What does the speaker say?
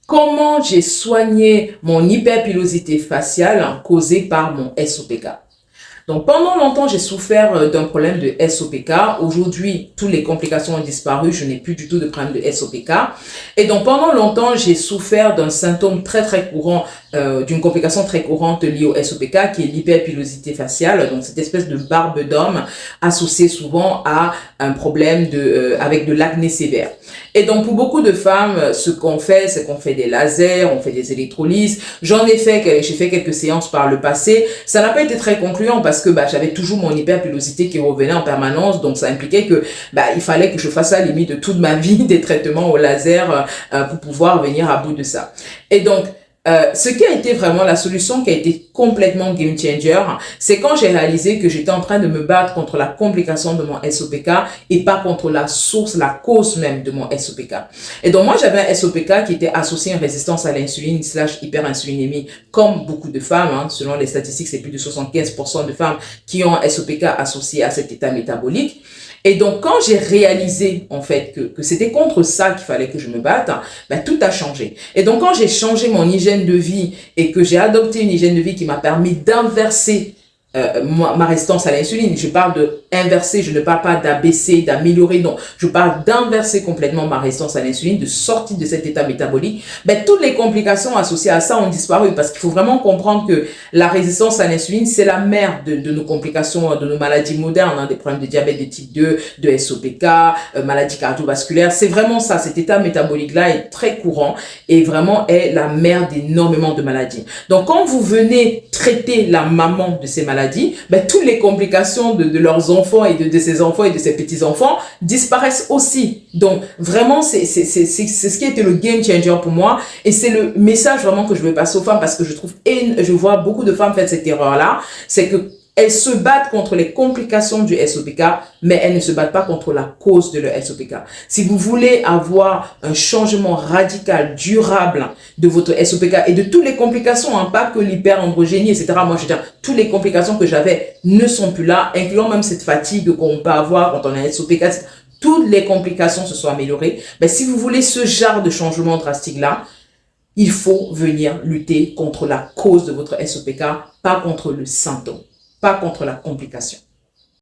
Comment j'ai soigné mon hyperpilosité faciale causée par mon SOPK? Donc, pendant longtemps, j'ai souffert d'un problème de SOPK. Aujourd'hui, toutes les complications ont disparu. Je n'ai plus du tout de problème de SOPK. Et donc, pendant longtemps, j'ai souffert d'un symptôme très courant, d'une complication très courante liée au SOPK, qui est l'hyperpilosité faciale. Donc, cette espèce de barbe d'homme associée souvent à un problème avec de l'acné sévère. Et donc, pour beaucoup de femmes, ce qu'on fait, c'est qu'on fait des lasers, on fait des électrolyses. J'ai fait quelques séances par le passé. Ça n'a pas été très concluant parce que j'avais toujours mon hyperpilosité qui revenait en permanence. Donc, ça impliquait que il fallait que je fasse à la limite de toute ma vie des traitements au laser pour pouvoir venir à bout de ça. Et donc, ce qui a été vraiment la solution qui a été complètement game changer, c'est quand j'ai réalisé que j'étais en train de me battre contre la complication de mon SOPK et pas contre la source, la cause même de mon SOPK. Et donc moi j'avais un SOPK qui était associé à une résistance à l'insuline / hyperinsulinémie, comme beaucoup de femmes, selon les statistiques, c'est plus de 75% de femmes qui ont un SOPK associé à cet état métabolique. Et donc, quand j'ai réalisé, en fait, que c'était contre ça qu'il fallait que je me batte, tout a changé. Et donc, quand j'ai changé mon hygiène de vie et que j'ai adopté une hygiène de vie qui m'a permis d'inverser ma résistance à l'insuline, je parle de inverser, je ne parle pas d'abaisser, d'améliorer, non, je parle d'inverser complètement ma résistance à l'insuline, de sortir de cet état métabolique, toutes les complications associées à ça ont disparu parce qu'il faut vraiment comprendre que la résistance à l'insuline, c'est la mère de nos complications, de nos maladies modernes, des problèmes de diabète de type 2, de SOPK, maladies cardiovasculaires, c'est vraiment ça, cet état métabolique-là est très courant et vraiment est la mère d'énormément de maladies. Donc, quand vous venez traiter la maman de ces maladies, toutes les complications de leurs enfants et de ses enfants et de ses petits-enfants disparaissent aussi. Donc, vraiment, c'est ce qui a été le game changer pour moi et c'est le message vraiment que je veux passer aux femmes parce que je vois beaucoup de femmes faire cette erreur-là, c'est que elles se battent contre les complications du SOPK, mais elles ne se battent pas contre la cause de leur SOPK. Si vous voulez avoir un changement radical, durable de votre SOPK et de toutes les complications, pas que l'hyperandrogénie, etc. Moi, je veux dire, toutes les complications que j'avais ne sont plus là, incluant même cette fatigue qu'on peut avoir quand on a un SOPK, toutes les complications se sont améliorées. Si vous voulez ce genre de changement drastique-là, il faut venir lutter contre la cause de votre SOPK, pas contre le symptôme, pas contre la complication.